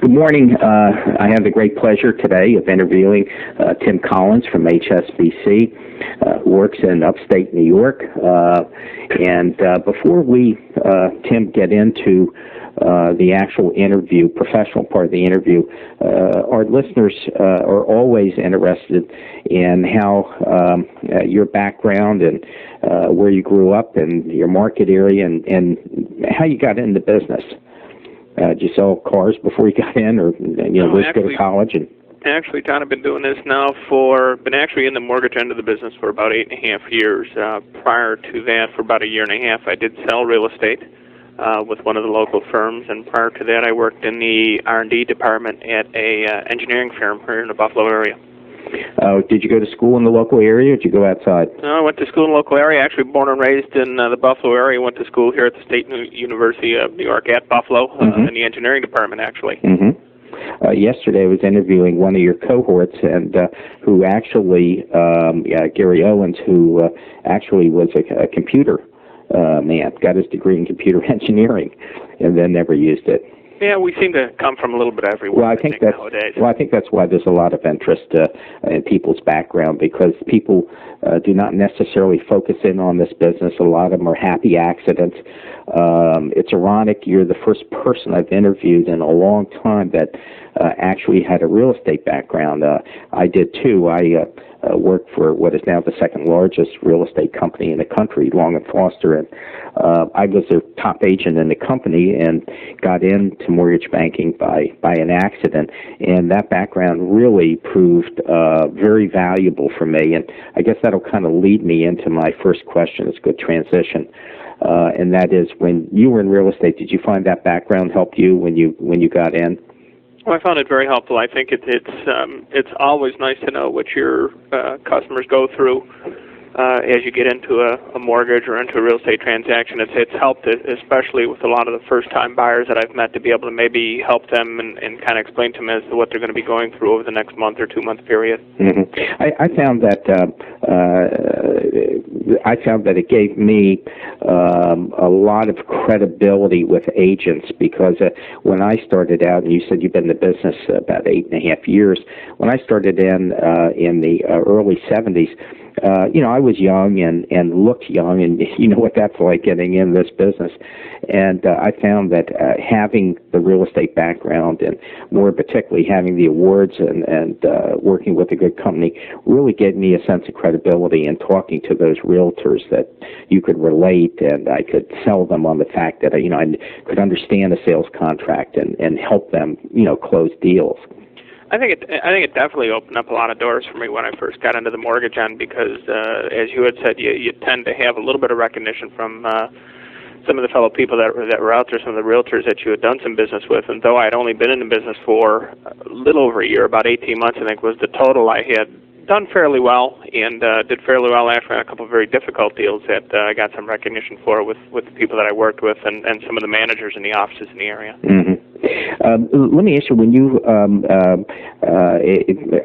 Good morning. I have the great pleasure today of interviewing Tim Collins from HSBC, who works in upstate New York. And before we, Tim, get into the actual interview, professional part of the interview, our listeners are always interested in how your background and where you grew up and your market area and how you got into business. Did you sell cars before you got in, or go to college? Actually, John, I've been doing this now been actually in the mortgage end of the business for about 8.5 years. Prior to that, for about 1.5 years, I did sell real estate with one of the local firms, and prior to that, I worked in the R&D department at a engineering firm here in the Buffalo area. Did you go to school in the local area, or did you go outside? No, I went to school in the local area. Actually, born and raised in the Buffalo area. Went to school here at the State University of New York at Buffalo in the engineering department, actually. Mm-hmm. Yesterday, I was interviewing one of your cohorts, and who actually, Gary Owens, who actually was a computer man, got his degree in computer engineering, and then never used it. Yeah, we seem to come from a little bit everywhere. I think that's why there's a lot of interest in people's background, because people do not necessarily focus in on this business. A lot of them are happy accidents. It's ironic. You're the first person I've interviewed in a long time that actually had a real estate background. I did too. I worked for what is now the second largest real estate company in the country, Long & Foster, and I was their top agent in the company and got into mortgage banking by an accident, and that background really proved very valuable for me, and I guess that'll kind of lead me into my first question. It's a good transition, and that is, when you were in real estate, did you find that background help you when you got in? Well, I found it very helpful. I think it's always nice to know what your customers go through as you get into a mortgage or into a real estate transaction. It's helped, especially with a lot of the first-time buyers that I've met, to be able to maybe help them and kind of explain to them as to what they're going to be going through over the next month or 2 month period. Mm-hmm. I found that it gave me a lot of credibility with agents, because when I started out, and you said you've been in the business about 8.5 years, when I started in the early 70s, I was young and looked young, and you know what that's like getting in this business. And I found that having the real estate background, and more particularly having the awards and working with a good company, really gave me a sense of credibility in talking to those realtors that you could relate, and I could sell them on the fact that I could understand a sales contract and help them close deals. I think it definitely opened up a lot of doors for me when I first got into the mortgage end, because as you had said, you tend to have a little bit of recognition from some of the fellow people that were out there, some of the realtors that you had done some business with. And though I had only been in the business for a little over a year, about 18 months I think was the total, I had done fairly well, and did fairly well actually on a couple of very difficult deals that I got some recognition for with the people that I worked with and some of the managers in the offices in the area. Mm-hmm. Let me ask you, when you,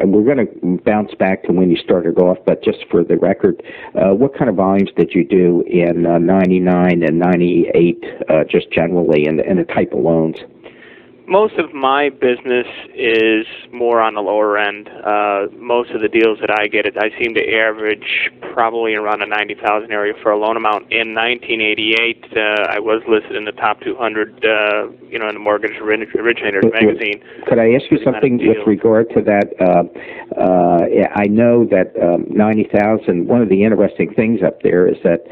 we're going to bounce back to when you started off, but just for the record, what kind of volumes did you do in 99 and 98, just generally, and the type of loans? Most of my business is more on the lower end. Most of the deals that I get, I seem to average probably around a $90,000 area for a loan amount. In 1988, I was listed in the top 200, in the Mortgage Originators magazine. Could I ask you something with regard to that? I know that 90,000. One of the interesting things up there is that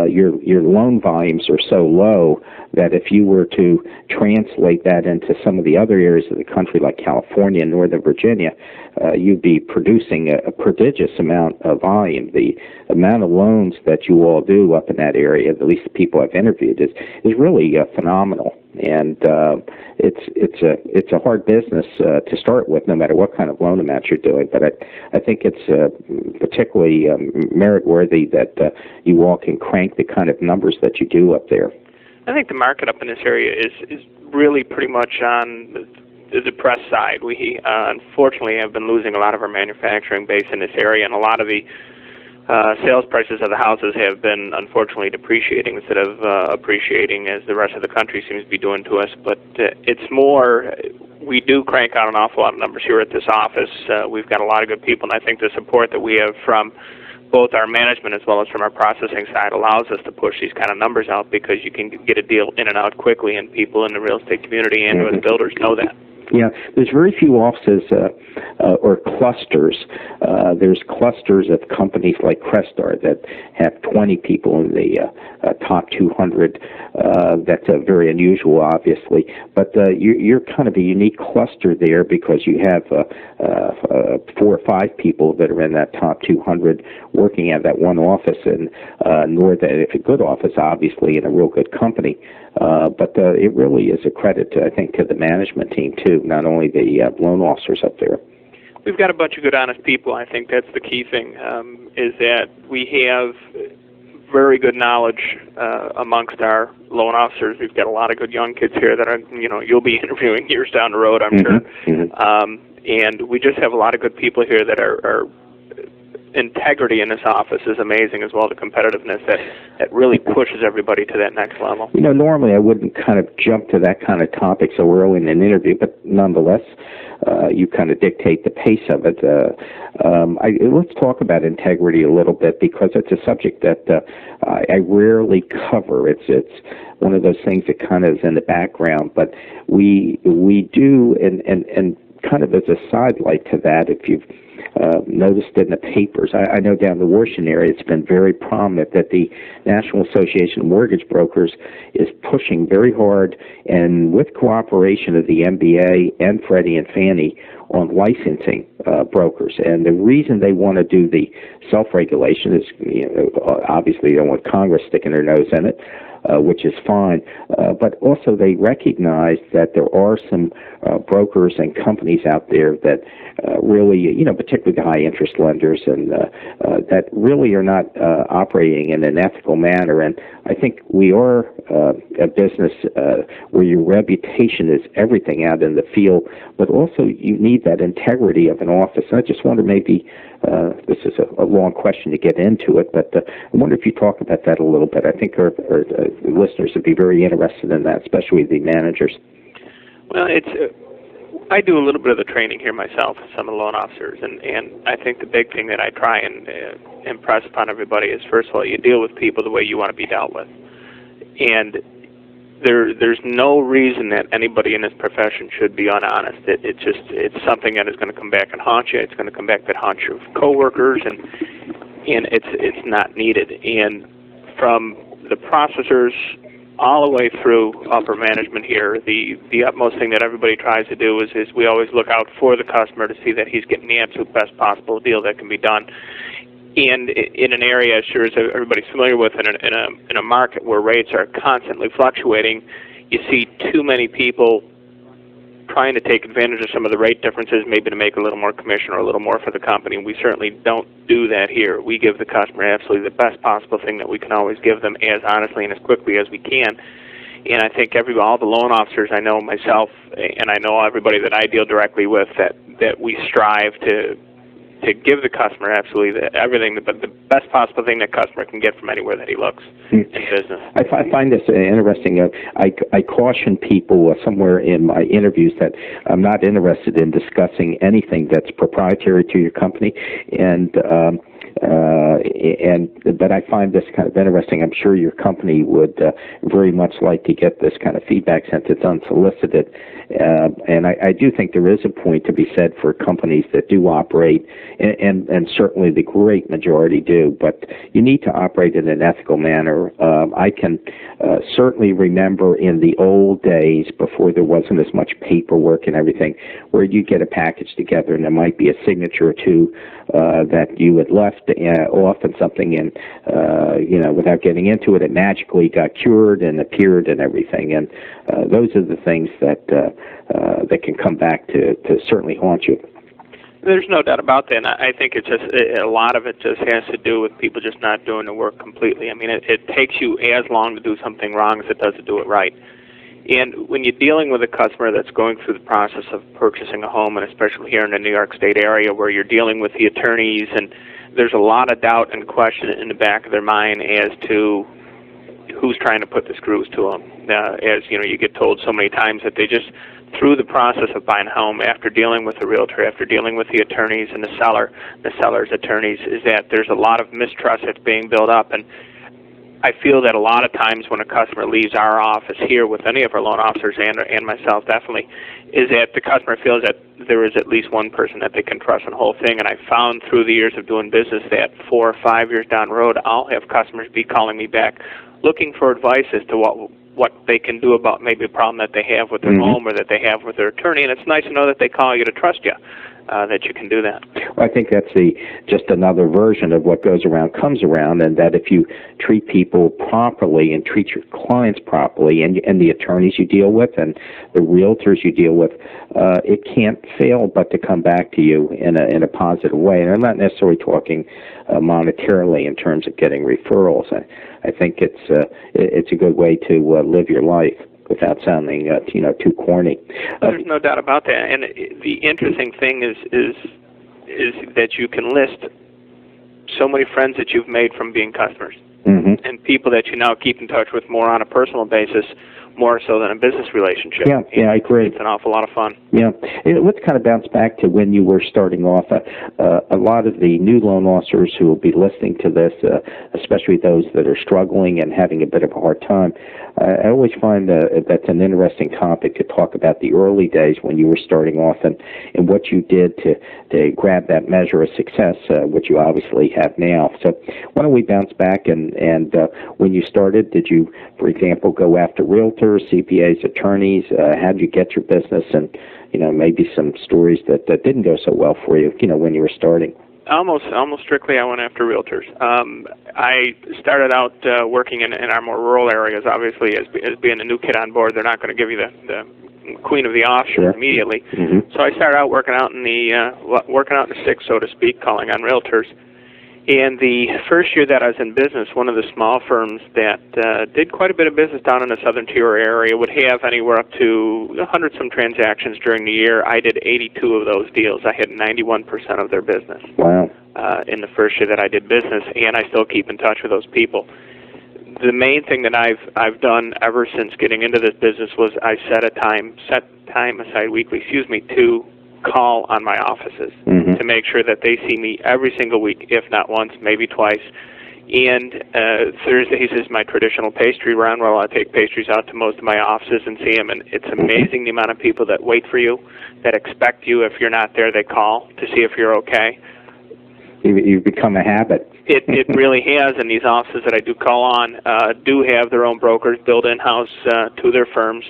your loan volumes are so low that if you were to translate that into some of the other areas of the country, like California and Northern Virginia, you'd be producing a prodigious amount of volume. The amount of loans that you all do up in that area, at least the people I've interviewed, is really phenomenal. And it's a hard business to start with, no matter what kind of loan amount you're doing. But I think it's particularly merit-worthy that you all can crank the kind of numbers that you do up there. I think the market up in this area is really pretty much on the depressed side. We unfortunately have been losing a lot of our manufacturing base in this area, and a lot of the sales prices of the houses have been unfortunately depreciating instead of appreciating, as the rest of the country seems to be doing to us. But it's more, we do crank out an awful lot of numbers here at this office. We've got a lot of good people, and I think the support that we have from both our management as well as from our processing side allows us to push these kind of numbers out, because you can get a deal in and out quickly, and people in the real estate community and with builders know that. Yeah, there's very few offices or clusters. There's clusters of companies like Crestar that have 20 people in the top 200. That's very unusual, obviously. But you're kind of a unique cluster there, because you have 4 or 5 people that are in that top 200 working at that one office, and nor that it's a good office, obviously, and a real good company. But it really is a credit, I think, to the management team, too, not only the loan officers up there. We've got a bunch of good, honest people. I think that's the key thing, is that we have very good knowledge amongst our loan officers. We've got a lot of good young kids here that are, you'll be interviewing years down the road, I'm sure. And we just have a lot of good people here that are integrity in this office is amazing, as well. The competitiveness that really pushes everybody to that next level. Normally I wouldn't kind of jump to that kind of topic so early in an interview, but nonetheless, you kind of dictate the pace of it. Let's talk about integrity a little bit, because it's a subject that I rarely cover. It's one of those things that kind of is in the background, but we do, and kind of as a sidelight to that, if you've noticed it in the papers. I know down in the Washington area it's been very prominent that the National Association of Mortgage Brokers is pushing very hard, and with cooperation of the MBA and Freddie and Fannie, on licensing brokers. And the reason they want to do the self-regulation is, obviously they don't want Congress sticking their nose in it, which is fine. But also they recognize that there are some brokers and companies out there that really, particularly the high-interest lenders, and that really are not operating in an ethical manner. And I think we are a business where your reputation is everything out in the field, but also you need that integrity of an office. And I just wonder, maybe this is a long question to get into it, but I wonder if you talk about that a little bit. I think our listeners would be very interested in that, especially the managers. Well, I do a little bit of the training here myself, some of the loan officers, and I think the big thing that I try and impress upon everybody is, first of all, you deal with people the way you want to be dealt with. And there's no reason that anybody in this profession should be unhonest. It's something that is going to come back and haunt you. It's going to come back to haunt your coworkers, and it's not needed. And from the processors all the way through upper management here, the utmost thing that everybody tries to do is we always look out for the customer to see that he's getting the absolute best possible deal that can be done. And in an area, sure as everybody's familiar with, in a market where rates are constantly fluctuating, you see too many people trying to take advantage of some of the rate differences, maybe to make a little more commission or a little more for the company. We certainly don't do that here. We give the customer absolutely the best possible thing that we can always give them, as honestly and as quickly as we can. And I think all the loan officers I know, myself, and I know everybody that I deal directly with, that we strive to give the customer absolutely everything, but the best possible thing that customer can get from anywhere that he looks in business. I find this interesting. I caution people somewhere in my interviews that I'm not interested in discussing anything that's proprietary to your company, but I find this kind of interesting. I'm sure your company would very much like to get this kind of feedback since it's unsolicited. And I do think there is a point to be said for companies that do operate, and certainly the great majority do, but you need to operate in an ethical manner. I can certainly remember in the old days, before there wasn't as much paperwork and everything, where you get a package together and there might be a signature or two that you had left off and something, and without getting into it, it magically got cured and appeared and everything. And those are the things that can come back to certainly haunt you. There's no doubt about that. And I think it's just a lot of it just has to do with people just not doing the work completely. I mean, it takes you as long to do something wrong as it does to do it right. And when you're dealing with a customer that's going through the process of purchasing a home, and especially here in the New York State area, where you're dealing with the attorneys, and there's a lot of doubt and question in the back of their mind as to who's trying to put the screws to them. As you know, you get told so many times that through the process of buying a home, after dealing with the realtor, after dealing with the attorneys and the seller's attorneys, is that there's a lot of mistrust that's being built up. And I feel that a lot of times when a customer leaves our office here with any of our loan officers and myself definitely, is that the customer feels that there is at least one person that they can trust in the whole thing. And I found through the years of doing business that 4 or 5 years down the road, I'll have customers be calling me back looking for advice as to what they can do about maybe a problem that they have with their home or that they have with their attorney. And it's nice to know that they call you to trust you, that you can do that. Well, I think that's just another version of what goes around comes around, and that if you treat people properly and treat your clients properly, and the attorneys you deal with and the realtors you deal with, it can't fail but to come back to you in a positive way. And I'm not necessarily talking monetarily in terms of getting referrals. I think it's a good way to live your life without sounding too corny. There's no doubt about that. And the interesting thing is that you can list so many friends that you've made from being customers, and people that you now keep in touch with more on a personal basis, more so than a business relationship. Yeah, I agree. It's an awful lot of fun. Yeah. Let's kind of bounce back to when you were starting off. A lot of the new loan officers who will be listening to this, especially those that are struggling and having a bit of a hard time, I always find that's an interesting topic to talk about the early days when you were starting off and what you did to grab that measure of success, which you obviously have now. So why don't we bounce back and when you started, did you, for example, go after realtors, CPAs, attorneys? How did you get your business, and maybe some stories that didn't go so well for you, when you were starting? Almost strictly, I went after realtors. I started out working in our more rural areas. Obviously, as being a new kid on board, they're not going to give you the queen of the offshore immediately. So I started out working out in the sticks, so to speak, calling on realtors. And the first year that I was in business, one of the small firms that did quite a bit of business down in the southern tier area would have anywhere up to 100-some transactions during the year. I did 82 of those deals. I had 91% of their business. Wow. In the first year that I did business, and I still keep in touch with those people. The main thing that I've done ever since getting into this business was I set time aside weekly, to call on my offices to make sure that they see me every single week, if not once, maybe twice. And Thursdays is my traditional pastry run, where I take pastries out to most of my offices and see them. And it's amazing the amount of people that wait for you, that expect you. If you're not there, they call to see if you're okay. You've become a habit. It really has, and these offices that I do call on do have their own brokers built in-house to their firms.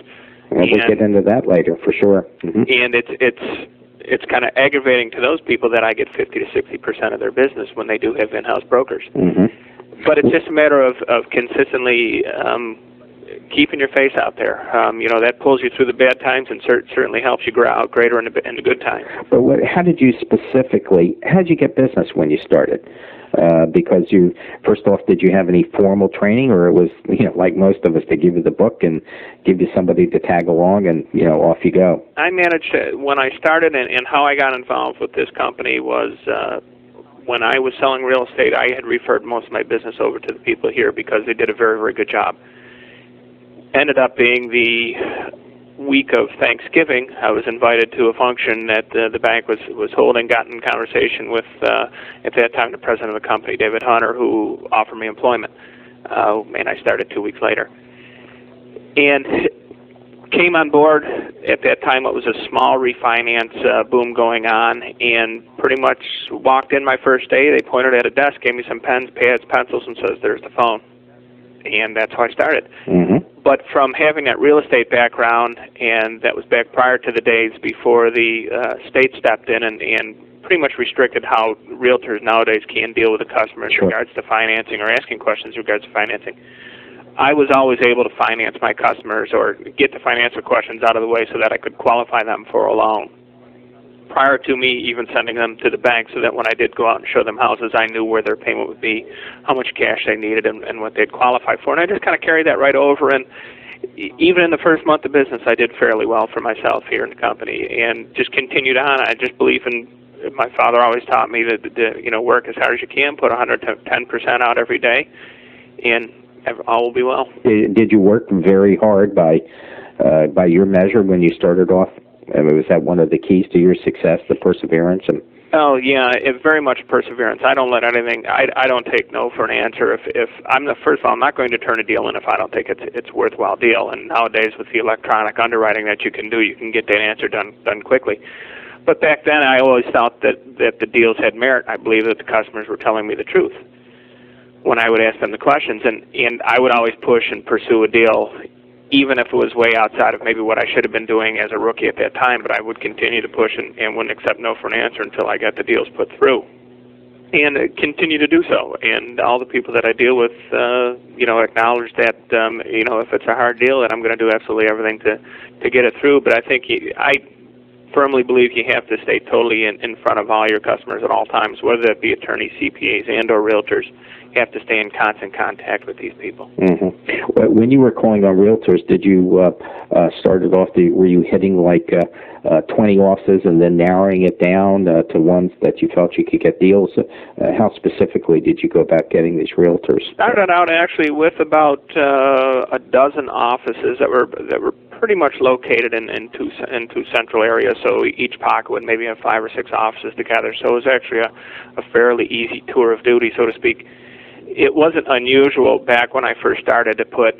We'll get into that later, for sure. And it's kind of aggravating to those people that I get 50 to 60% of their business when they do have in-house brokers. But it's just a matter of consistently keeping your face out there. That pulls you through the bad times and certainly helps you grow out greater in the good times. But how did you get business when you started? Because first off, did you have any formal training, or it was, like most of us, they give you the book and give you somebody to tag along and, off you go? I managed, when I started, and how I got involved with this company was when I was selling real estate, I had referred most of my business over to the people here because they did a very, very good job. Ended up being the week of Thanksgiving, I was invited to a function that the bank was holding, got in conversation with, at that time, the president of the company, David Hunter, who offered me employment. And I started 2 weeks later. And came on board. At that time, it was a small refinance boom going on, and pretty much walked in my first day. They pointed at a desk, gave me some pens, pads, pencils, and says, "There's the phone." And that's how I started. But from having that real estate background, and that was back prior to the days before the state stepped in and pretty much restricted how realtors nowadays can deal with the customers in regards to financing or asking questions in regards to financing, I was always able to finance my customers or get the financial questions out of the way so that I could qualify them for a loan, prior to me even sending them to the bank, so that when I did go out and show them houses, I knew where their payment would be, how much cash they needed, and what they'd qualify for. And I just kind of carried that right over, and even in the first month of business, I did fairly well for myself here in the company, and just continued on. I just believe in, my father always taught me that work as hard as you can, put 110% out every day, and all will be well. Did you work very hard by by your measure when you started off? I mean, was that one of the keys to your success, the perseverance? And oh yeah, it very much perseverance. I don't let anything. I don't take no for an answer. If I'm the first of all, I'm not going to turn a deal in if I don't think it's a worthwhile deal. And nowadays with the electronic underwriting that you can do, you can get that answer done quickly. But back then, I always thought that the deals had merit. I believe that the customers were telling me the truth when I would ask them the questions, and I would always push and pursue a deal, even if it was way outside of maybe what I should have been doing as a rookie at that time. But I would continue to push and wouldn't accept no for an answer until I got the deals put through, and continue to do so. And all the people that I deal with, acknowledge that, if it's a hard deal, that I'm going to do absolutely everything to get it through. But I think I firmly believe you have to stay totally in front of all your customers at all times, whether that be attorneys, CPAs, and or realtors. You have to stay in constant contact with these people. Mm-hmm. When you were calling on realtors, did you started off? Were you hitting like 20 offices and then narrowing it down to ones that you felt you could get deals? How specifically did you go about getting these realtors? Started out actually with about a dozen offices that were pretty much located in two central areas. So each pocket would maybe have 5 or 6 offices together. So it was actually a fairly easy tour of duty, so to speak. It wasn't unusual back when I first started to put,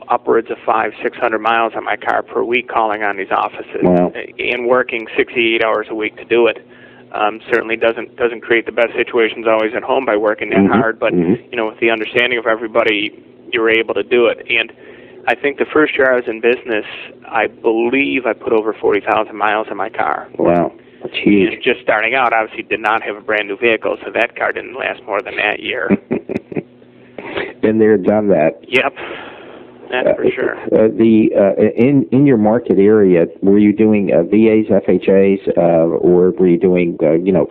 upwards of 500-600 miles on my car per week calling on these offices. Wow. And working 68 hours a week to do it. Certainly doesn't create the best situations always at home by working that hard, but with the understanding of everybody, you're able to do it. And I think the first year I was in business, I believe I put over 40,000 miles on my car. Wow. That's huge. And just starting out, obviously did not have a brand new vehicle, so that car didn't last more than that year. Been there, done that. Yep, that's for sure. In your market area, were you doing VAs, FHAs, or were you doing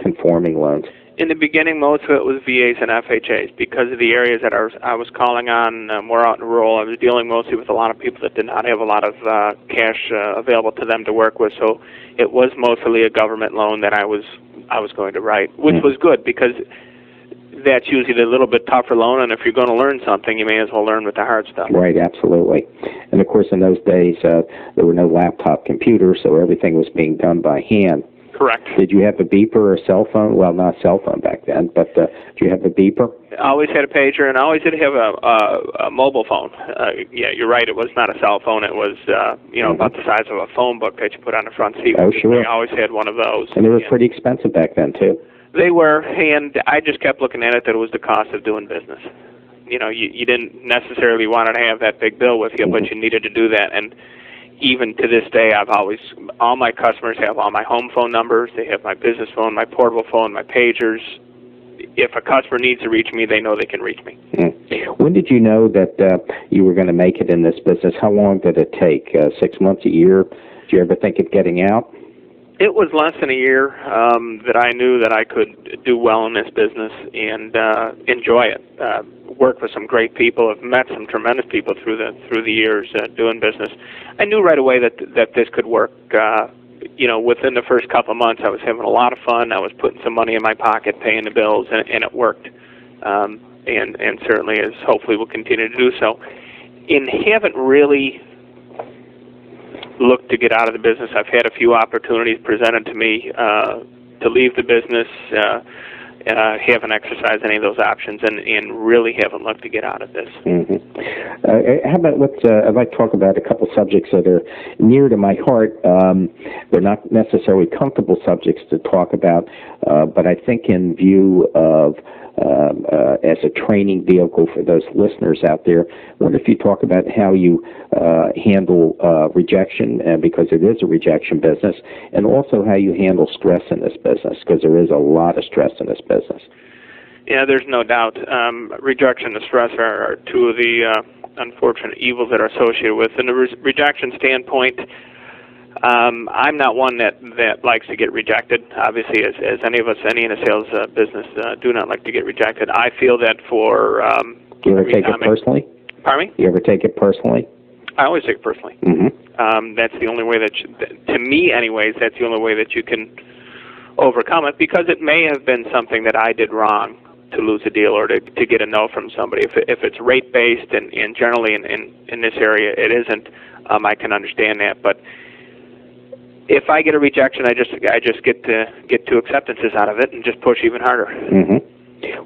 conforming loans? In the beginning, most of it was VAs and FHAs because of the areas that I was calling on more out in rural. I was dealing mostly with a lot of people that did not have a lot of cash available to them to work with. So it was mostly a government loan that I was going to write, which was good because that's usually the little bit tougher loan. And if you're going to learn something, you may as well learn with the hard stuff. Right, absolutely. And of course, in those days, there were no laptop computers, so everything was being done by hand. Correct. Did you have a beeper or a cell phone? Well, not a cell phone back then, but did you have a beeper? I always had a pager, and I always did have a mobile phone. Yeah, you're right. It was not a cell phone. It was, about the size of a phone book that you put on the front seat. Oh, sure. I always had one of those. And they were pretty expensive back then, too. They were, and I just kept looking at it that it was the cost of doing business. You didn't necessarily want to have that big bill with you, but you needed to do that. And even to this day, all my customers have all my home phone numbers. They have my business phone, my portable phone, my pagers. If a customer needs to reach me, they know they can reach me. When did you know that you were going to make it in this business? How long did it take? 6 months, a year? Did you ever think of getting out? It was less than a year that I knew that I could do well in this business and enjoy it. Work with some great people. I've met some tremendous people through the years doing business. I knew right away that this could work. Within the first couple of months, I was having a lot of fun. I was putting some money in my pocket, paying the bills, and it worked. And certainly, as hopefully will continue to do so. And haven't really looked to get out of the business. I've had a few opportunities presented to me to leave the business. Haven't exercised any of those options, and really haven't looked to get out of this. How about I'd like to talk about a couple subjects that are near to my heart. They're not necessarily comfortable subjects to talk about, but I think in view of as a training vehicle for those listeners out there, I wonder if you talk about how you handle rejection, because it is a rejection business, and also how you handle stress in this business, because there is a lot of stress in this business. Yeah, there's no doubt. Rejection and stress are two of the unfortunate evils that are associated with. In the rejection standpoint, I'm not one that likes to get rejected. Obviously, as any of us, any in a sales business, do not like to get rejected. I feel that for you ever take it personally? Pardon me? You ever take it personally? I always take it personally. That's the only way to me, anyways. That's the only way that you can overcome it, because it may have been something that I did wrong. lose a deal or to get a no from somebody. If it's rate based and generally in this area it isn't, I can understand that. But if I get a rejection, I just get two acceptances out of it and just push even harder. Mm-hmm.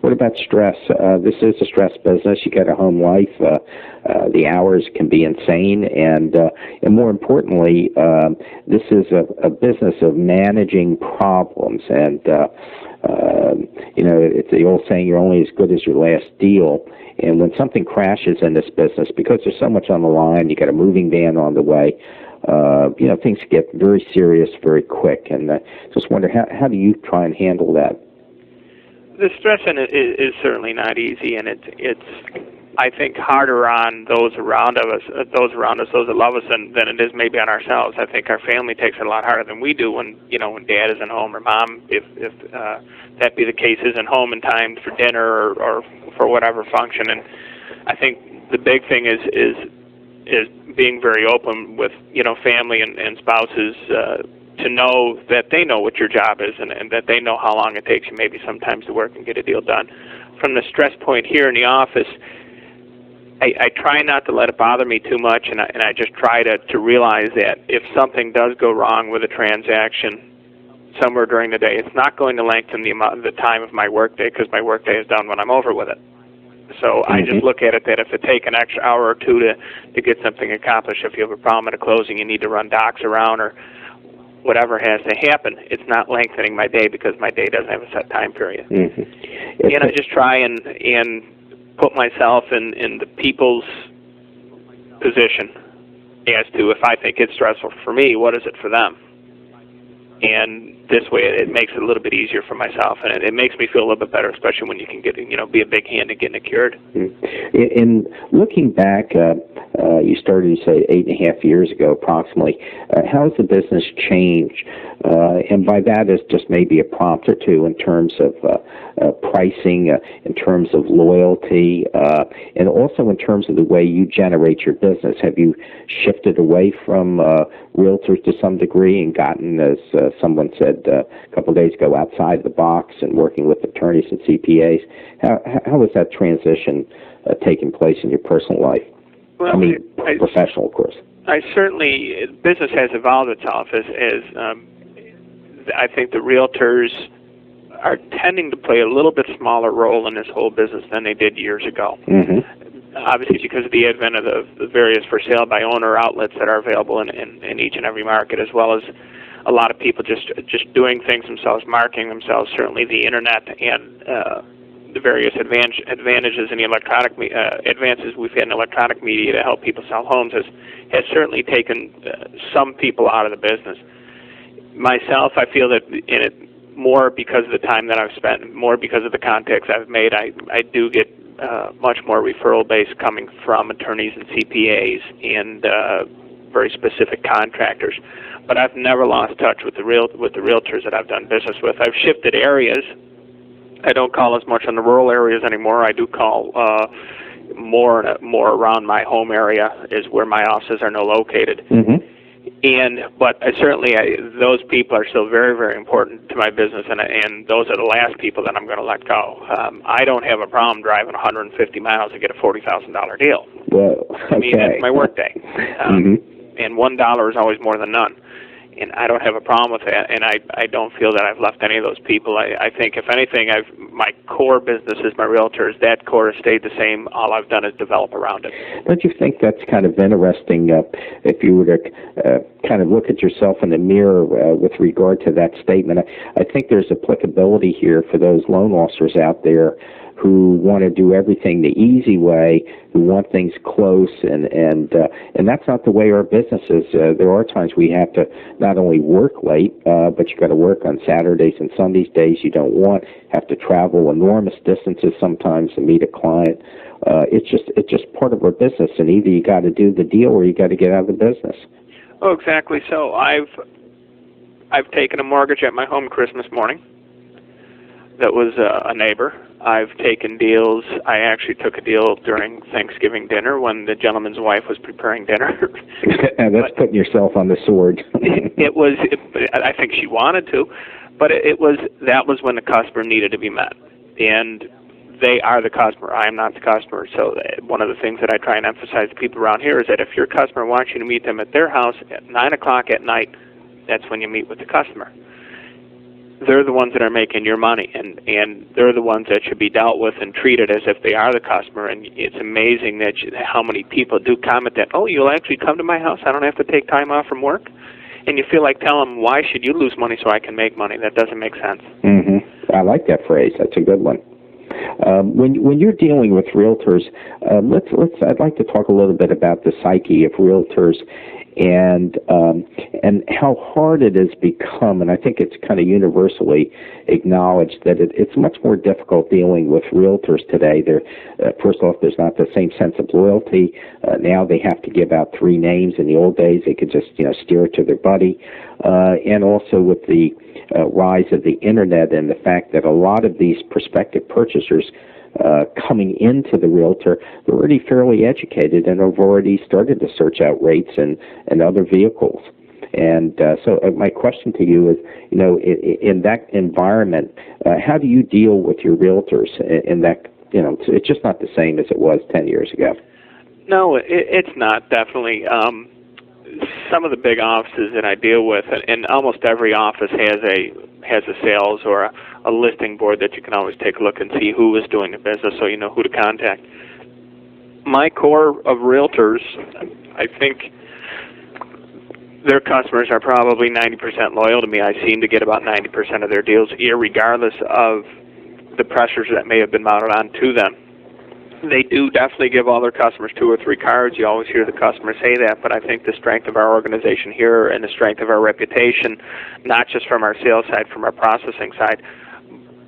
What about stress? This is a stress business. You got a home life. The hours can be insane, and more importantly, this is a business of managing problems. And it's the old saying: "You're only as good as your last deal." And when something crashes in this business, because there's so much on the line, you got a moving van on the way. Things get very serious very quick. And just wonder how do you try and handle that? The stress in it is certainly not easy, and it's I think harder on those around us, those that love us, than it is maybe on ourselves. I think our family takes it a lot harder than we do when Dad isn't home, or Mom, if that be the case, isn't home in time for dinner or for whatever function. And I think the big thing is being very open with family and spouses. To know that they know what your job is and that they know how long it takes you maybe sometimes to work and get a deal done. From the stress point here in the office, I try not to let it bother me too much, and I just try to realize that if something does go wrong with a transaction somewhere during the day, it's not going to lengthen the time of my workday, because my workday is done when I'm over with it. So I just look at it that if it takes an extra hour or two to get something accomplished, if you have a problem at a closing, you need to run docs around or whatever has to happen, it's not lengthening my day because my day doesn't have a set time period. Mm-hmm. And I just try and put myself in the people's position as to, if I think it's stressful for me, what is it for them? And this way it makes it a little bit easier for myself, and it makes me feel a little bit better, especially when you can get be a big hand in getting it cured. In looking back, you started, you say, 8.5 years ago approximately. How has the business changed? And by that is just maybe a prompt or two in terms of pricing, in terms of loyalty, and also in terms of the way you generate your business. Have you shifted away from realtors to some degree and gotten, as someone said a couple of days ago, outside the box and working with attorneys and CPAs? How has that transition taken place in your personal life? Well, professional, of course. Business has evolved itself as I think the realtors are tending to play a little bit smaller role in this whole business than they did years ago. Mm-hmm. Obviously, because of the advent of the various for sale by owner outlets that are available in each and every market, as well as a lot of people just doing things themselves, marketing themselves. Certainly, the internet and the various advantages in the electronic advances we've had in electronic media to help people sell homes has certainly taken some people out of the business. Myself, I feel that in it more because of the time that I've spent, more because of the contacts I've made, I do get much more referral base coming from attorneys and CPAs and very specific contractors. But I've never lost touch with the realtors that I've done business with. I've shifted areas. I don't call as much in the rural areas anymore. I do call more around my home area is where my offices are now located. Mm-hmm. But those people are still very, very important to my business, and those are the last people that I'm going to let go. I don't have a problem driving 150 miles to get a $40,000 deal. Well, okay. I mean, that's my work day. And $1 is always more than none. And I don't have a problem with that, and I don't feel that I've left any of those people. I think, if anything, my core business is my realtors. That core has stayed the same. All I've done is develop around it. Don't you think that's kind of interesting, if you were to kind of look at yourself in the mirror with regard to that statement? I think there's applicability here for those loan officers out there who want to do everything the easy way, who want things close, and that's not the way our business is. There are times we have to not only work late, but you got to work on Saturdays and Sundays, days you don't want, have to travel enormous distances sometimes to meet a client. It's just part of our business, and either you got to do the deal or you got to get out of the business. Oh, exactly. So I've taken a mortgage at my home Christmas morning. That was a neighbor. I've taken deals. I actually took a deal during Thanksgiving dinner when the gentleman's wife was preparing dinner. That's putting yourself on the sword. I think she wanted to, but that was when the customer needed to be met. And they are the customer. I am not the customer. So one of the things that I try and emphasize to people around here is that if your customer wants you to meet them at their house at 9 o'clock at night, that's when you meet with the customer. They're the ones that are making your money, and they're the ones that should be dealt with and treated as if they are the customer. And it's amazing that how many people do comment that, oh, you'll actually come to my house? I don't have to take time off from work? And you feel like telling them, why should you lose money so I can make money? That doesn't make sense. Mm-hmm. I like that phrase. That's a good one. When you're dealing with realtors, I'd like to talk a little bit about the psyche of realtors and how hard it has become. And I think it's kind of universally acknowledged that it's much more difficult dealing with realtors today. First off, there's not the same sense of loyalty. Now they have to give out 3 names. In the old days, they could just steer it to their buddy. And also with the rise of the internet and the fact that a lot of these prospective purchasers coming into the realtor, they're already fairly educated and have already started to search out rates and other vehicles. And so my question to you is, in that environment, how do you deal with your realtors in that, it's just not the same as it was 10 years ago? No, it's not, definitely. Some of the big offices that I deal with, and almost every office has a sales or a listing board that you can always take a look and see who is doing the business, so you know who to contact. My core of realtors, I think their customers are probably 90% loyal to me. I seem to get about 90% of their deals, irregardless of the pressures that may have been mounted onto them. They do definitely give all their customers 2 or 3 cards. You always hear the customers say that, but I think the strength of our organization here and the strength of our reputation, not just from our sales side, from our processing side,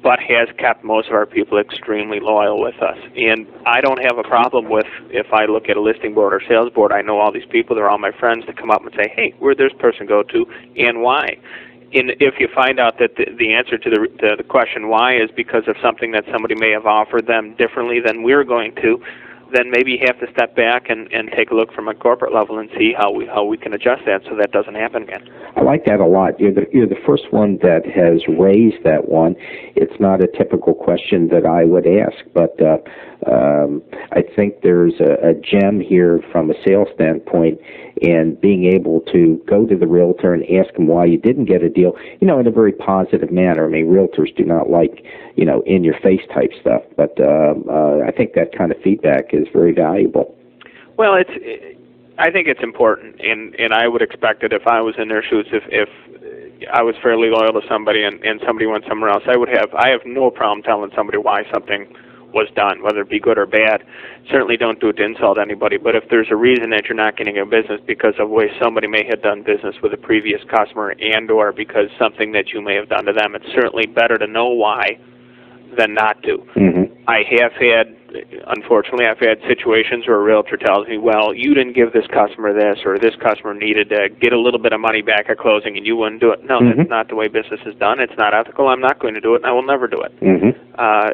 but has kept most of our people extremely loyal with us. And I don't have a problem with, if I look at a listing board or sales board, I know all these people, they're all my friends, to come up and say, hey, where'd this person go to and why? And if you find out that the answer to the question why is because of something that somebody may have offered them differently than we're going to, then maybe you have to step back and take a look from a corporate level and see how we can adjust that so that doesn't happen again. I like that a lot. You're the first one that has raised that one. It's not a typical question that I would ask, but I think there's a gem here from a sales standpoint in being able to go to the realtor and ask him why you didn't get a deal, in a very positive manner. I mean, realtors do not like, in-your-face type stuff, but I think that kind of feedback is very valuable. Well, I think it's important, and I would expect it if I was in their shoes. If I was fairly loyal to somebody and somebody went somewhere else, I have no problem telling somebody why something was done, whether it be good or bad. Certainly don't do it to insult anybody, but if there's a reason that you're not getting a business because of the way somebody may have done business with a previous customer and or because something that you may have done to them, it's certainly better to know why than not to. Mm-hmm. Unfortunately, I've had situations where a realtor tells me, well, you didn't give this customer this, or this customer needed to get a little bit of money back at closing and you wouldn't do it. No, mm-hmm. That's not the way business is done. It's not ethical. I'm not going to do it, and I will never do it. Mm-hmm.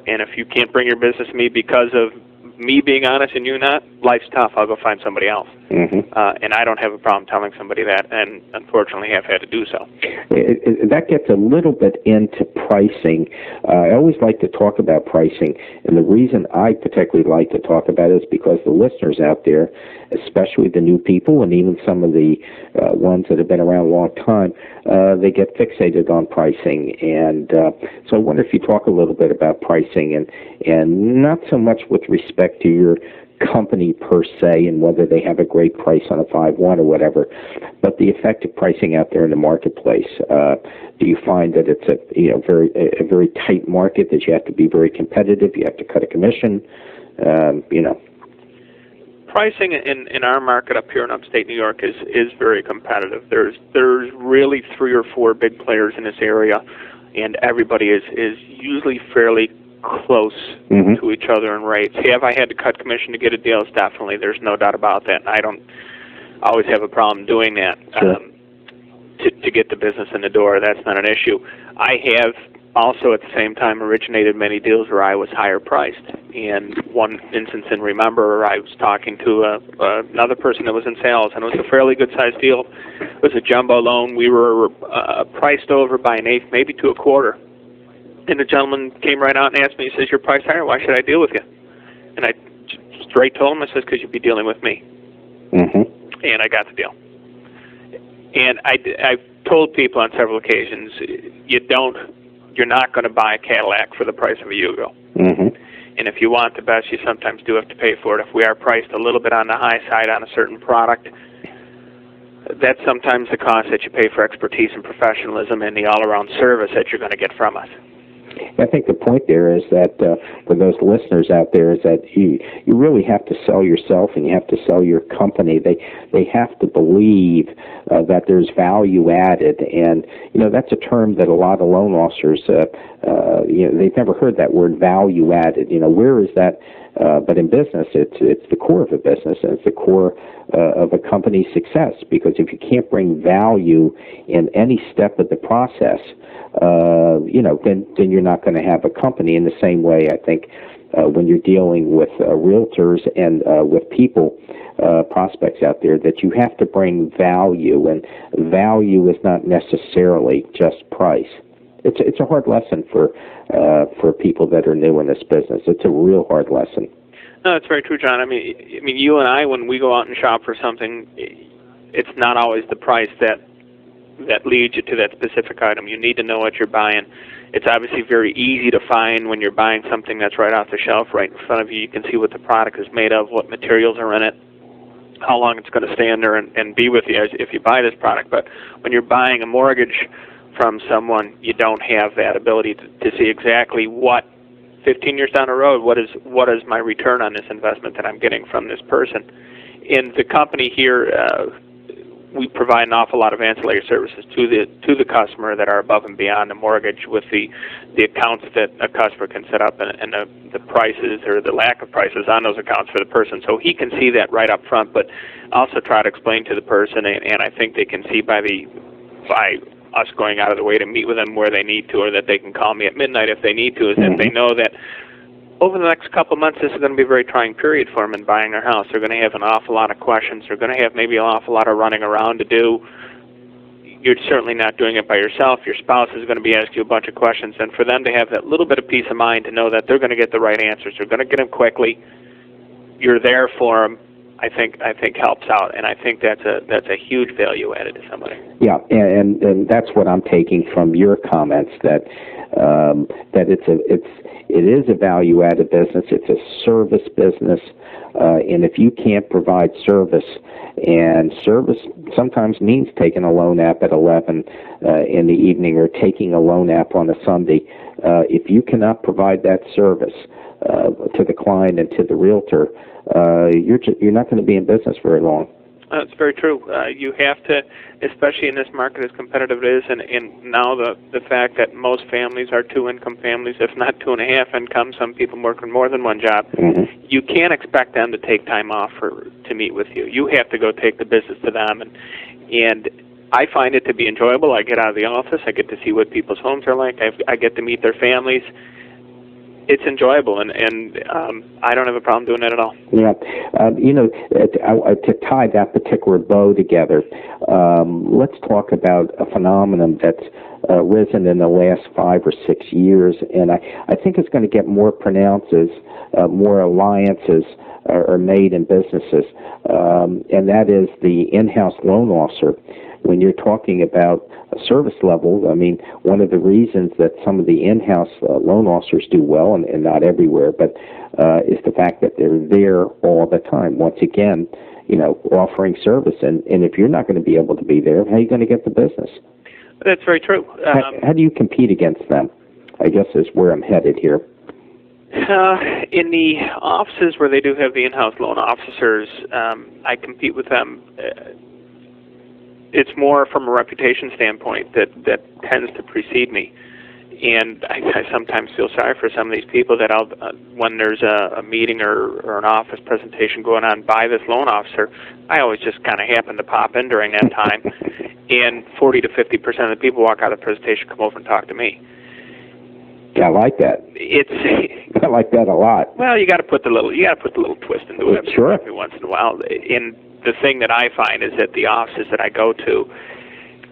And if you can't bring your business to me because of me being honest and you not, life's tough. I'll go find somebody else. Mm-hmm. And I don't have a problem telling somebody that, and unfortunately have had to do so. That gets a little bit into pricing. I always like to talk about pricing, and the reason I particularly like to talk about it is because the listeners out there, especially the new people and even some of the ones that have been around a long time, they get fixated on pricing. And so I wonder if you talk a little bit about pricing, and not so much with respect to your company per se and whether they have a great price on a 5-1 or whatever, but the effective pricing out there in the marketplace. Do you find that it's a very tight market, that you have to be very competitive, you have to cut a commission, Pricing in our market up here in upstate New York is very competitive. There's really 3 or 4 big players in this area, and everybody is usually fairly close mm-hmm. to each other in rates. Have I had to cut commission to get a deal? Definitely. There's no doubt about that. I don't always have a problem doing that. Sure. To get the business in the door, that's not an issue. I have also at the same time originated many deals where I was higher priced. And one instance in Remember, I was talking to another person that was in sales, and it was a fairly good-sized deal. It was a jumbo loan. We were priced over by an eighth, maybe to a quarter. And the gentleman came right out and asked me, he says, "You're priced higher. Why should I deal with you?" And I straight told him, I says, "Because you'd be dealing with me." And I got the deal. And I've told people on several occasions, you're not going to buy a Cadillac for the price of a Yugo. And if you want the best, you sometimes do have to pay for it. If we are priced a little bit on the high side on a certain product, that's sometimes the cost that you pay for expertise and professionalism and the all-around service that you're going to get from us. I think the point there is that for those listeners out there is that you really have to sell yourself and you have to sell your company. They have to believe that there's value added, and that's a term that a lot of loan officers they've never heard that word, value added. Where is that? But in business, it's the core of a business, and it's the core of a company's success. Because if you can't bring value in any step of the process, then you're not going to have a company. In the same way, I think when you're dealing with realtors and with people, prospects out there, that you have to bring value, and value is not necessarily just price. It's a hard lesson for people that are new in this business. It's a real hard lesson. No, that's very true, John. I mean, you and I, when we go out and shop for something, it's not always the price that leads you to that specific item. You need to know what you're buying. It's obviously very easy to find when you're buying something that's right off the shelf, right in front of you. You can see what the product is made of, what materials are in it, how long it's going to stay in there and be with you if you buy this product. But when you're buying a mortgage from someone, you don't have that ability to see exactly what 15 years down the road, what is my return on this investment that I'm getting from this person. In the company here, we provide an awful lot of ancillary services to the customer that are above and beyond the mortgage, with the accounts that a customer can set up and the prices or the lack of prices on those accounts for the person, so he can see that right up front. But also try to explain to the person, and I think they can see by us going out of the way to meet with them where they need to, or that they can call me at midnight if they need to, is that they know that over the next couple of months, this is going to be a very trying period for them in buying their house. They're going to have an awful lot of questions. They're going to have maybe an awful lot of running around to do. You're certainly not doing it by yourself. Your spouse is going to be asking you a bunch of questions, and for them to have that little bit of peace of mind to know that they're going to get the right answers, they're going to get them quickly, you're there for them, I think helps out, and I think that's a huge value added to somebody. Yeah, and that's what I'm taking from your comments, that it is a value added business. It's a service business, and if you can't provide service, and service sometimes means taking a loan app at 11 in the evening, or taking a loan app on a Sunday, if you cannot provide that service to the client and to the realtor, you're not going to be in business very long. That's very true. You have to, especially in this market as competitive it is, and now the fact that most families are two-income families, if not 2.5 incomes, some people working more than one job, you can't expect them to take time off to meet with you. You have to go take the business to them, and I find it to be enjoyable. I get out of the office, I get to see what people's homes are like, I get to meet their families. It's enjoyable, and I don't have a problem doing that at all. Yeah. To tie that particular bow together, let's talk about a phenomenon that's risen in the last 5 or 6 years, and I think it's going to get more pronounced as more alliances are made in businesses, and that is the in-house loan officer. When you're talking about a service level, I mean, one of the reasons that some of the in-house loan officers do well, and not everywhere, but is the fact that they're there all the time. Once again, offering service, and if you're not going to be able to be there, how are you going to get the business? That's very true. How do you compete against them, I guess is where I'm headed here. In the offices where they do have the in-house loan officers, I compete with them. It's more from a reputation standpoint that tends to precede me, and I sometimes feel sorry for some of these people that when there's a meeting or an office presentation going on by this loan officer, I always just kind of happen to pop in during that time, and 40 to 50% of the people walk out of the presentation, come over and talk to me. I like that. I like that a lot. Well, you got to put the little twist into it every once in a while. And the thing that I find is that the offices that I go to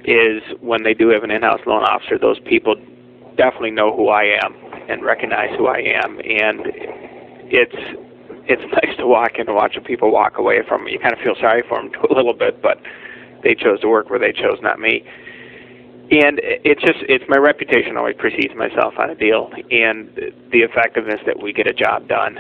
is when they do have an in-house loan officer, those people definitely know who I am and recognize who I am, and it's nice to walk in and watch people walk away from me. You kind of feel sorry for them a little bit, but they chose to work where they chose, not me. And it's my reputation always precedes myself on a deal, and the effectiveness that we get a job done.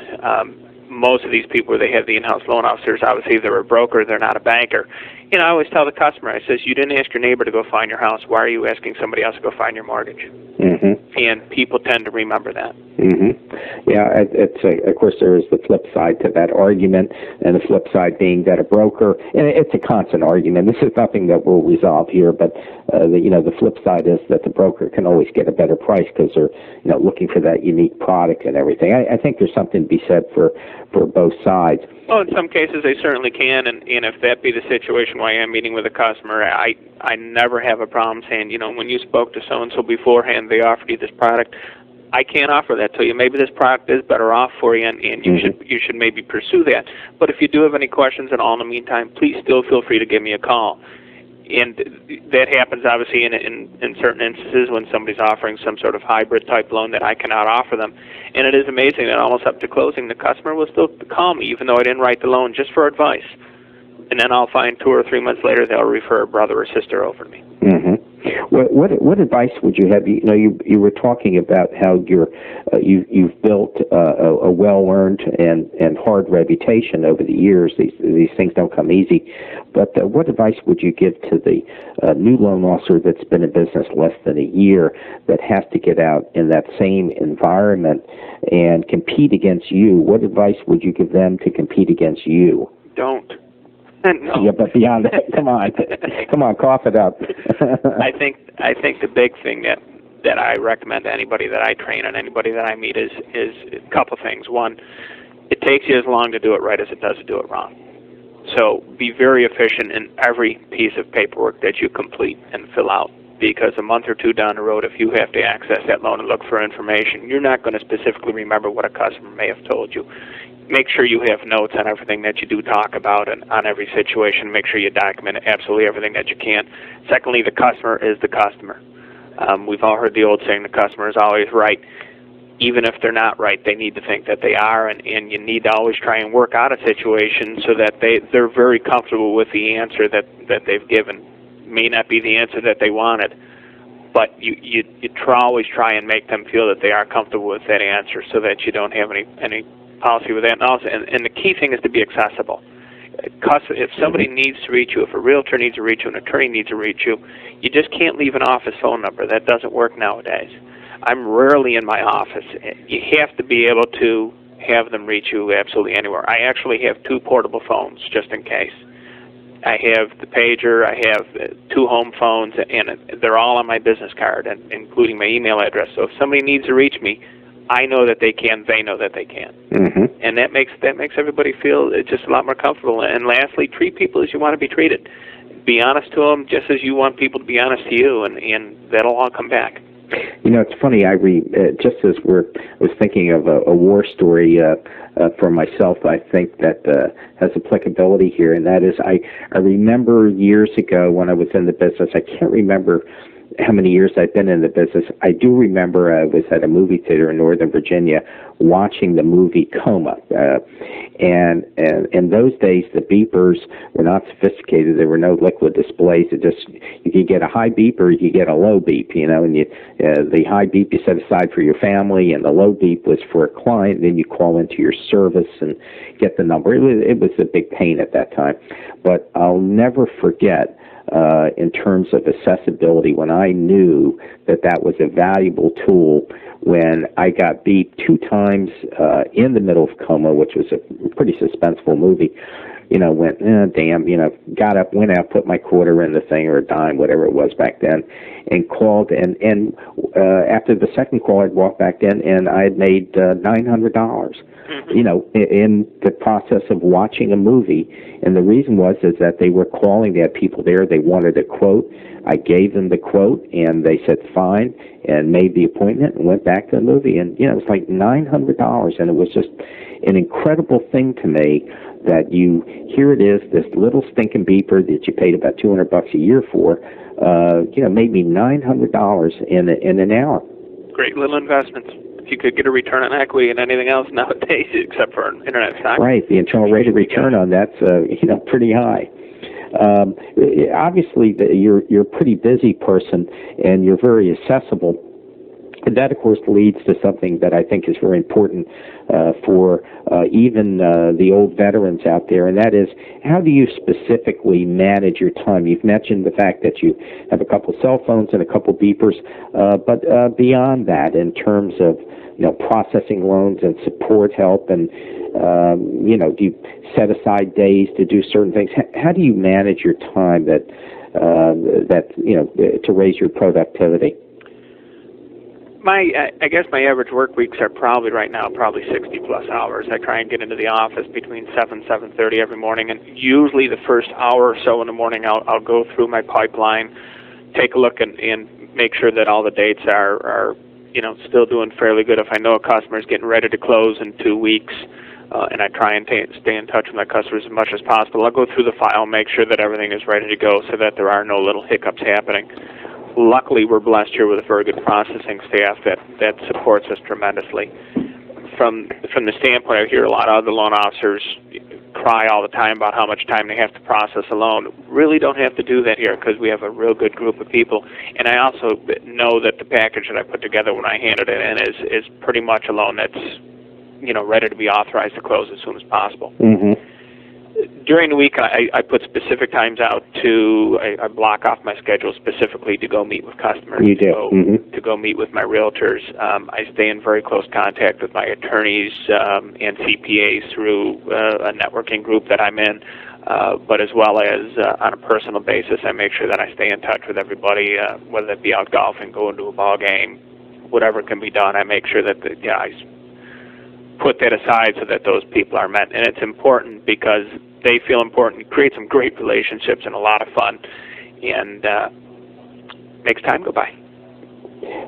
Most of these people, they have the in-house loan officers. Obviously, they're a broker. They're not a banker. And I always tell the customer, I says, you didn't ask your neighbor to go find your house. Why are you asking somebody else to go find your mortgage? Mm-hmm. And people tend to remember that. Mm-hmm. Yeah, of course, there is the flip side to that argument, and the flip side being that a broker, and it's a constant argument. This is nothing that we'll resolve here, but the flip side is that the broker can always get a better price because they're looking for that unique product and everything. I think there's something to be said for both sides. Oh, in some cases they certainly can, and if that be the situation where I am meeting with a customer, I never have a problem saying, when you spoke to so-and-so beforehand, they offered you this product. I can't offer that to you. Maybe this product is better off for you, and you should maybe pursue that. But if you do have any questions at all in the meantime, please still feel free to give me a call. And that happens, obviously, in certain instances when somebody's offering some sort of hybrid-type loan that I cannot offer them. And it is amazing that almost up to closing, the customer will still call me, even though I didn't write the loan, just for advice. And then I'll find 2 or 3 months later they'll refer a brother or sister over to me. Mm-hmm. What advice would you have? You were talking about how you've built a well-earned and hard reputation over the years. These things don't come easy. But what advice would you give to the new loan officer that's been in business less than a year that has to get out in that same environment and compete against you? What advice would you give them to compete against you? Don't. No. Yeah, but beyond that, come on, cough it up. I think the big thing that I recommend to anybody that I train and anybody that I meet is a couple things. One, it takes you as long to do it right as it does to do it wrong. So be very efficient in every piece of paperwork that you complete and fill out, because a month or two down the road, if you have to access that loan and look for information, you're not going to specifically remember what a customer may have told you. Make sure you have notes on everything that you do talk about and on every situation. Make sure you document absolutely everything that you can. Secondly, the customer is the customer. We've all heard the old saying, the customer is always right. Even if they're not right, they need to think that they are, and you need to always try and work out a situation so that they're very comfortable with the answer that they've given. May not be the answer that they wanted, but you always try and make them feel that they are comfortable with that answer so that you don't have any policy with that. And also, and the key thing is to be accessible. If somebody needs to reach you, if a realtor needs to reach you, an attorney needs to reach you, you just can't leave an office phone number. That doesn't work nowadays. I'm rarely in my office. You have to be able to have them reach you absolutely anywhere. I actually have 2 portable phones just in case. I have the pager, I have 2 home phones, and they're all on my business card, including my email address. So if somebody needs to reach me, I know that they can, they know that they can. Mm-hmm. And that makes everybody feel just a lot more comfortable. And lastly, treat people as you want to be treated. Be honest to them just as you want people to be honest to you, and that'll all come back. It's funny. I just as I was thinking of a war story for myself. I think that has applicability here, and that is I remember years ago when I was in the business. I can't remember how many years I've been in the business. I do remember I was at a movie theater in Northern Virginia watching the movie Coma. And in those days, the beepers were not sophisticated. There were no liquid displays. You could get a high beep or you could get a low beep, and the high beep you set aside for your family, and the low beep was for a client. Then you call into your service and get the number. It was a big pain at that time. But I'll never forget, in terms of accessibility, when I knew that was a valuable tool when I got beeped 2 times in the middle of Coma, which was a pretty suspenseful movie. Went, damn, got up, went out, put my quarter in the thing, or a dime, whatever it was back then, and called. And after the second call, I'd walked back in, and I had made $900. Mm-hmm. In the process of watching a movie. And the reason is that they were calling. They had people there. They wanted a quote. I gave them the quote, and they said fine, and made the appointment and went back to the movie. And, it was like $900, and it was just an incredible thing to me that here it is, this little stinking beeper that you paid about $200 a year for, made me $900 in an hour. great little investments. If you could get a return on equity and anything else nowadays, except for an internet stock. Right, the internal rate of return on that's pretty high. Obviously, you're a pretty busy person, and you're very accessible. And that, of course, leads to something that I think is very important for even the old veterans out there, and that is, how do you specifically manage your time? You've mentioned the fact that you have a couple cell phones and a couple beepers, but beyond that, in terms of processing loans and support help, and do you set aside days to do certain things? How do you manage your time to raise your productivity? I guess my average work weeks are probably 60 plus hours. I try and get into the office between 7:30 every morning, and usually the first hour or so in the morning I'll go through my pipeline, take a look and make sure that all the dates are still doing fairly good. If I know a customer is getting ready to close in 2 weeks, and I try and stay in touch with my customers as much as possible, I'll go through the file, make sure that everything is ready to go so that there are no little hiccups happening. Luckily, we're blessed here with a very good processing staff that supports us tremendously. From the standpoint, I hear a lot of other loan officers cry all the time about how much time they have to process a loan. Really don't have to do that here because we have a real good group of people. And I also know that the package that I put together when I handed it in is pretty much a loan that's ready to be authorized to close as soon as possible. Mm-hmm. During the week, I put specific times out I block off my schedule specifically to go meet with customers. You do. To go meet with my realtors. I stay in very close contact with my attorneys and CPAs through a networking group that I'm in, but as well as on a personal basis, I make sure that I stay in touch with everybody, whether it be out golfing, going to a ball game, whatever can be done. I make sure that I put that aside so that those people are met. And it's important because they feel important, create some great relationships and a lot of fun, and makes time go by.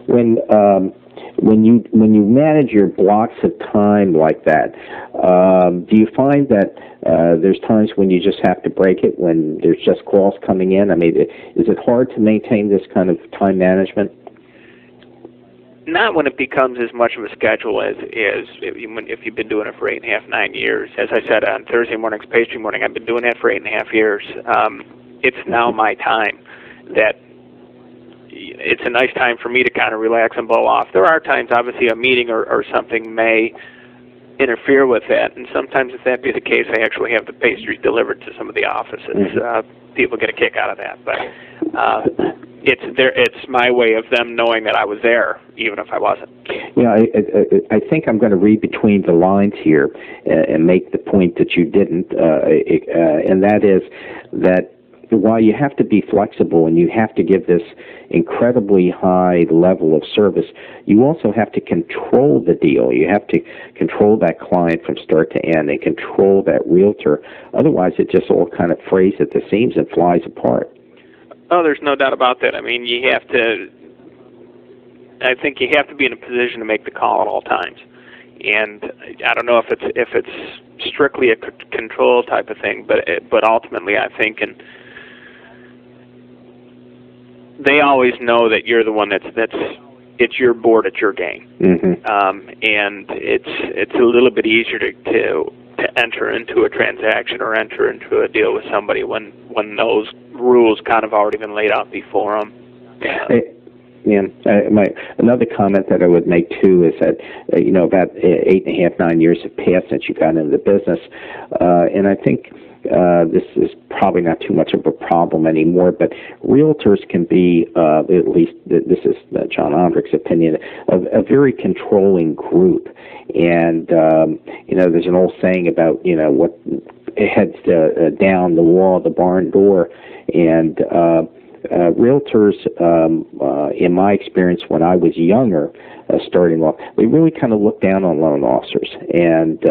When you manage your blocks of time like that, do you find that there's times when you just have to break it, when there's just calls coming in? I mean, is it hard to maintain this kind of time management? Not when it becomes as much of a schedule as if you've been doing it for 8.5, 9 years. As I said, on Thursday mornings, pastry morning, I've been doing that for 8.5 years. It's now my time. That it's a nice time for me to kind of relax and blow off. There are times, obviously, a meeting or something may interfere with that, and sometimes if that be the case, I actually have the pastries delivered to some of the offices. People get a kick out of that, but it's my way of them knowing that I was there, even if I wasn't. I think I'm going to read between the lines here and make the point that you didn't, and that is that while you have to be flexible and you have to give this incredibly high level of service, you also have to control the deal. You have to control that client from start to end and control that realtor. Otherwise, it just all kind of frays at the seams and flies apart. Oh, there's no doubt about that. I mean, I think you have to be in a position to make the call at all times. And I don't know if it's strictly a control type of thing, but ultimately I think they always know that you're the one it's your board, it's your game. And it's a little bit easier to enter into a transaction or enter into a deal with somebody when those rules kind of already been laid out before them. Another comment that I would make too is that about 8.5, 9 years have passed since you got into the business, and I think this is probably not too much of a problem anymore, but realtors can be, at least this is John Ondrich's opinion, a very controlling group. And, there's an old saying about, what heads down the wall, the barn door. And realtors, in my experience when I was younger, starting off, they really kind of looked down on loan officers, and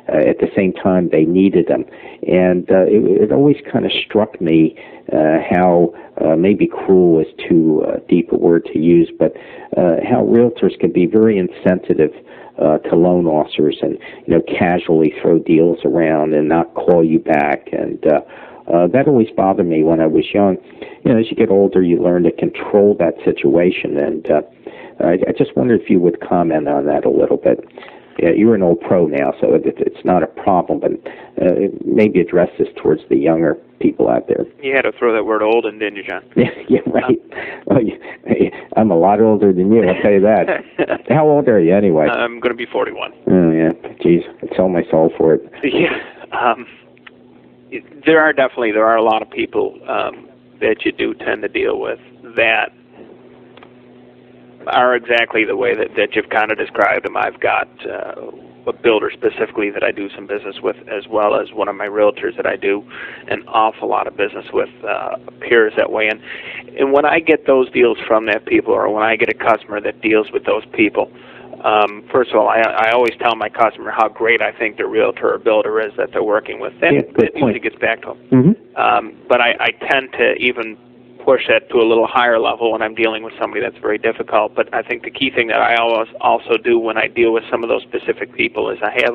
at the same time they needed them. And it always kind of struck me how, maybe cruel is too deep a word to use, but how realtors can be very insensitive to loan officers and casually throw deals around and not call you back, and That always bothered me when I was young. As you get older, you learn to control that situation, and I just wondered if you would comment on that a little bit. You're an old pro now, so it's not a problem, but maybe address this towards the younger people out there. You had to throw that word old in, didn't you, John? Yeah, right. Well, I'm a lot older than you, I'll tell you that. How old are you, anyway? I'm going to be 41. Oh, yeah. Geez, I'd sell my soul for it. Yeah. There are a lot of people that you do tend to deal with that are exactly the way that you've kind of described them. I've got a builder specifically that I do some business with, as well as one of my realtors that I do an awful lot of business with, appears that way. And when I get those deals from that people, or when I get a customer that deals with those people, first of all, I always tell my customer how great I think the realtor or builder is that they're working with. That usually gets back to them. Mm-hmm. But I tend to even push that to a little higher level when I'm dealing with somebody that's very difficult. But I think the key thing that I always also do when I deal with some of those specific people is I have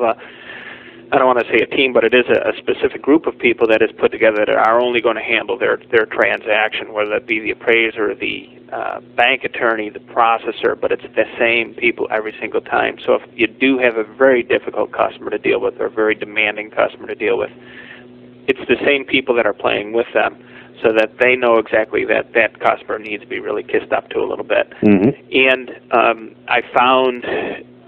I don't want to say a team, but it is a specific group of people that is put together that are only going to handle their transaction, whether that be the appraiser, the bank attorney, the processor, but it's the same people every single time. So if you do have a very difficult customer to deal with or a very demanding customer to deal with, it's the same people that are playing with them, so that they know exactly that customer needs to be really kissed up to a little bit. Mm-hmm. And I found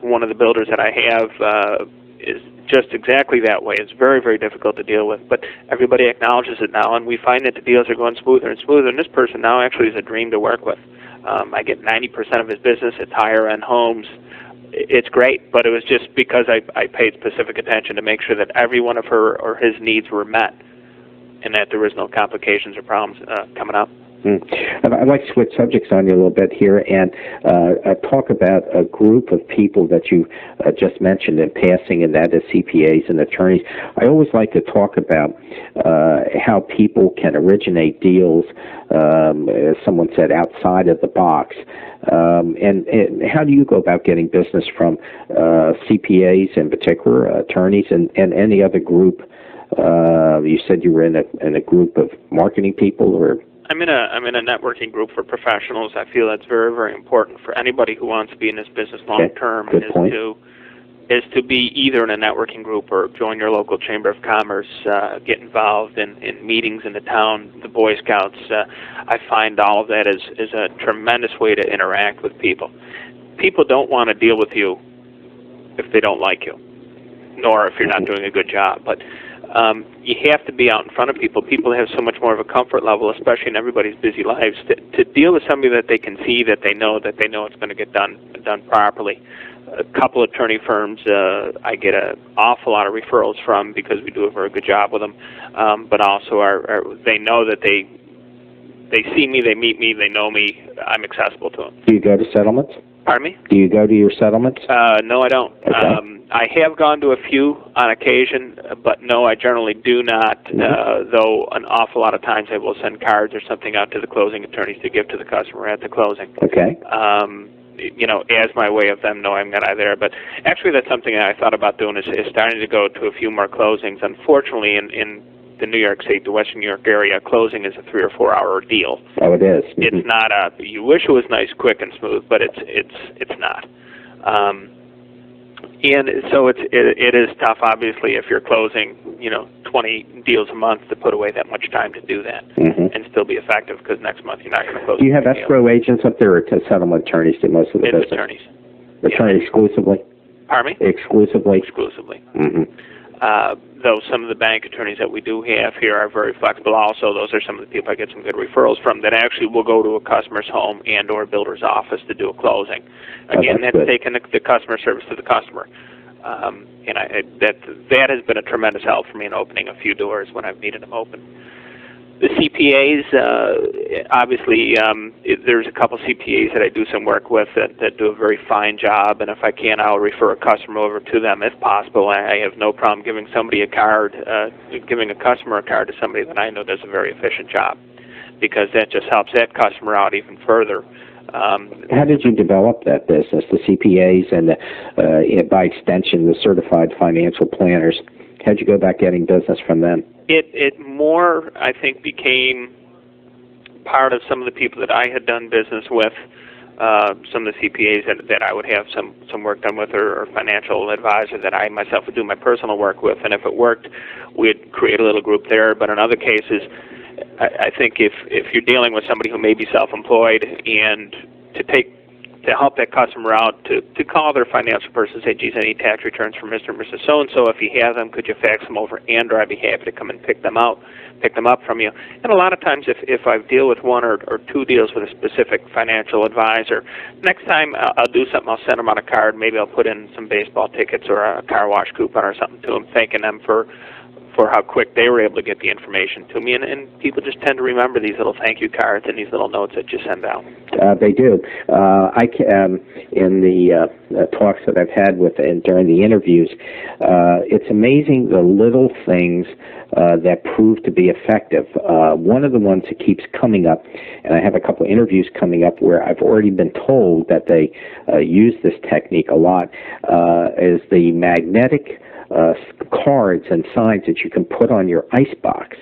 one of the builders that I have is just exactly that way. It's very, very difficult to deal with, but everybody acknowledges it now, and we find that the deals are going smoother and smoother, and this person now actually is a dream to work with. I get 90% of his business. It's higher-end homes. It's great, but it was just because I paid specific attention to make sure that every one of her or his needs were met, and that there was no complications or problems coming up. I'd like to switch subjects on you a little bit here and talk about a group of people that you just mentioned in passing, and that is CPAs and attorneys. I always like to talk about how people can originate deals, as someone said, outside of the box. And how do you go about getting business from CPAs in particular, attorneys, and any other group? You said you were in a group of marketing people, or? I'm in a networking group for professionals. I feel that's very, very important for anybody who wants to be in this business long term. Good point. Is to be either in a networking group or join your local chamber of commerce, get involved in meetings in the town, the Boy Scouts. I find all of that is a tremendous way to interact with people. People don't want to deal with you if they don't like you, nor if you're not doing a good job. But you have to be out in front of people. People have so much more of a comfort level, especially in everybody's busy lives, to deal with somebody that they can see, that they know it's going to get done properly. A couple attorney firms I get an awful lot of referrals from because we do a very good job with them, but also they know that they see me, they meet me, they know me, I'm accessible to them. Do you go to settlements? Pardon me? Do you go to your settlements? No, I don't. Okay. I have gone to a few on occasion, but no, I generally do not, though an awful lot of times I will send cards or something out to the closing attorneys to give to the customer at the closing. Okay. As my way of them knowing that I'm there. But actually that's something that I thought about doing is starting to go to a few more closings. Unfortunately, in the New York State, the Western New York area, closing is a 3 or 4 hour deal. Oh, it is. Mm-hmm. It's not you wish it was nice, quick, and smooth, but it's not. And so it is tough, obviously, if you're closing, 20 deals a month, to put away that much time to do that and still be effective, because next month you're not going to close. Do you have escrow agents up there, or settlement attorneys do most of the business? Attorneys. Attorneys exclusively? Pardon me? Exclusively? Exclusively. Mm-hmm. Though some of the bank attorneys that we do have here are very flexible also. Those are some of the people I get some good referrals from that actually will go to a customer's home and or builder's office to do a closing. Again, that's taking the customer service to the customer. And that has been a tremendous help for me in opening a few doors when I've needed them open. The CPAs, obviously, there's a couple CPAs that I do some work with that do a very fine job, and if I can, I'll refer a customer over to them if possible. I have no problem giving somebody a card, giving a customer a card to somebody that I know does a very efficient job, because that just helps that customer out even further. How did you develop that business, the CPAs and by extension the certified financial planners? How'd you go about getting business from them? It more, I think, became part of some of the people that I had done business with, some of the CPAs that I would have some work done with, or financial advisor that I myself would do my personal work with. And if it worked, we'd create a little group there. But in other cases, I think if you're dealing with somebody who may be self-employed, and to help that customer out, to call their financial person and say, geez, I need tax returns from Mr. and Mrs. So-and-so. If you have them, could you fax them over, and/or I'd be happy to come and pick them up from you. And a lot of times, if I deal with one or two deals with a specific financial advisor, next time I'll do something, I'll send them on a card. Maybe I'll put in some baseball tickets or a car wash coupon or something to them, thanking them for how quick they were able to get the information to me. And people just tend to remember these little thank you cards and these little notes that you send out. They do. In the talks that I've had with and during the interviews, it's amazing the little things that prove to be effective. One of the ones that keeps coming up, and I have a couple of interviews coming up where I've already been told that they use this technique a lot, is the magnetic cards and signs that you can put on your ice box.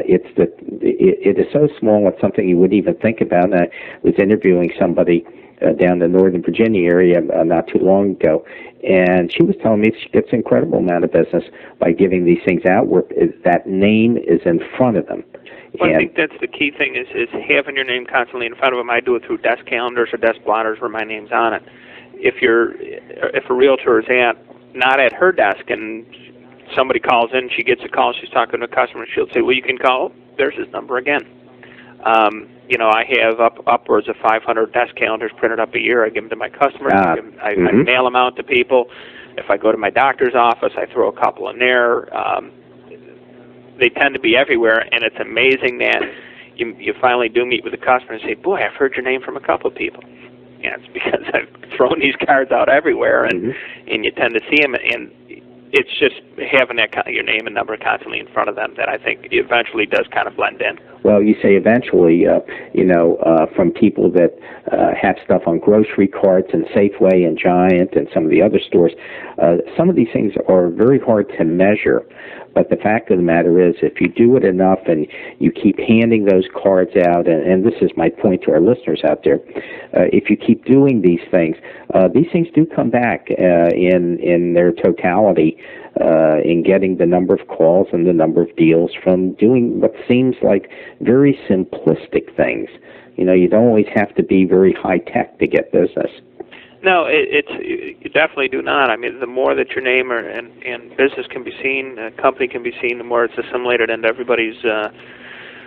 It is so small, it's something you wouldn't even think about. And I was interviewing somebody down in the Northern Virginia area not too long ago, and she was telling me she gets an incredible amount of business by giving these things out where that name is in front of them. Well, I think that's the key thing is having your name constantly in front of them. I do it through desk calendars or desk blotters where my name's on it. If a realtor is not at her desk and somebody calls in, she gets a call, she's talking to a customer, she'll say, well, you can call, there's his number again. I have upwards of 500 desk calendars printed up a year. I give them to my customers. I mail them out to people. If I go to my doctor's office, I throw a couple in there. They tend to be everywhere, and it's amazing that you finally do meet with a customer and say, boy, I've heard your name from a couple of people. And it's because I've thrown these cards out everywhere, and you tend to see them, and it's just having your name and number constantly in front of them that I think eventually does kind of blend in. Well, you say eventually, from people that have stuff on grocery carts and Safeway and Giant and some of the other stores, some of these things are very hard to measure. But the fact of the matter is, if you do it enough and you keep handing those cards out, and this is my point to our listeners out there, if you keep doing these things do come back in their totality in getting the number of calls and the number of deals from doing what seems like very simplistic things. You don't always have to be very high-tech to get business. No, you definitely do not. I mean, the more that your name and business can be seen, company can be seen, the more it's assimilated into everybody's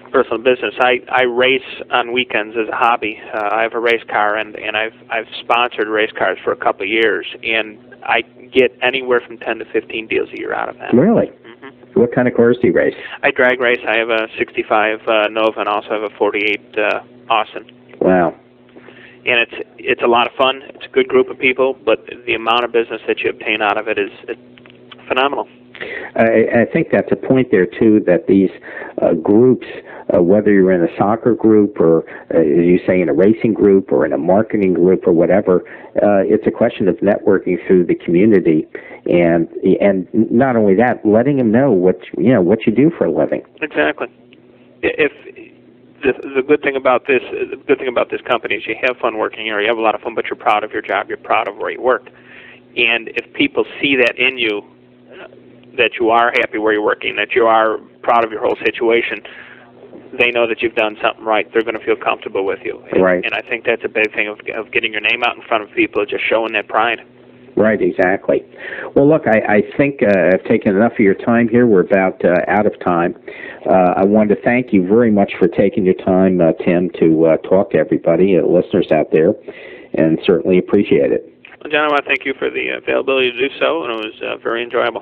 personal business. I race on weekends as a hobby. I have a race car, and I've sponsored race cars for a couple of years, and I get anywhere from 10 to 15 deals a year out of that. Really? Mm-hmm. What kind of cars do you race? I drag race. I have a 65 Nova and also have a 48 Austin. Wow. And it's a lot of fun. It's a good group of people, but the amount of business that you obtain out of it is phenomenal. I think that's a point there, too, that these groups, whether you're in a soccer group or, as you say, in a racing group or in a marketing group or whatever, it's a question of networking through the community, and not only that, letting them know what you do for a living. Exactly. The good thing about this company is you have fun working here. You have a lot of fun, but you're proud of your job. You're proud of where you work. And if people see that in you, that you are happy where you're working, that you are proud of your whole situation, they know that you've done something right. They're going to feel comfortable with you. Right. And I think that's a big thing of getting your name out in front of people, just showing that pride. Right, exactly. Well, look, I think I've taken enough of your time here. We're about out of time. I wanted to thank you very much for taking your time, Tim, to talk to everybody, listeners out there, and certainly appreciate it. Well, John, I want to thank you for the availability to do so, and it was very enjoyable.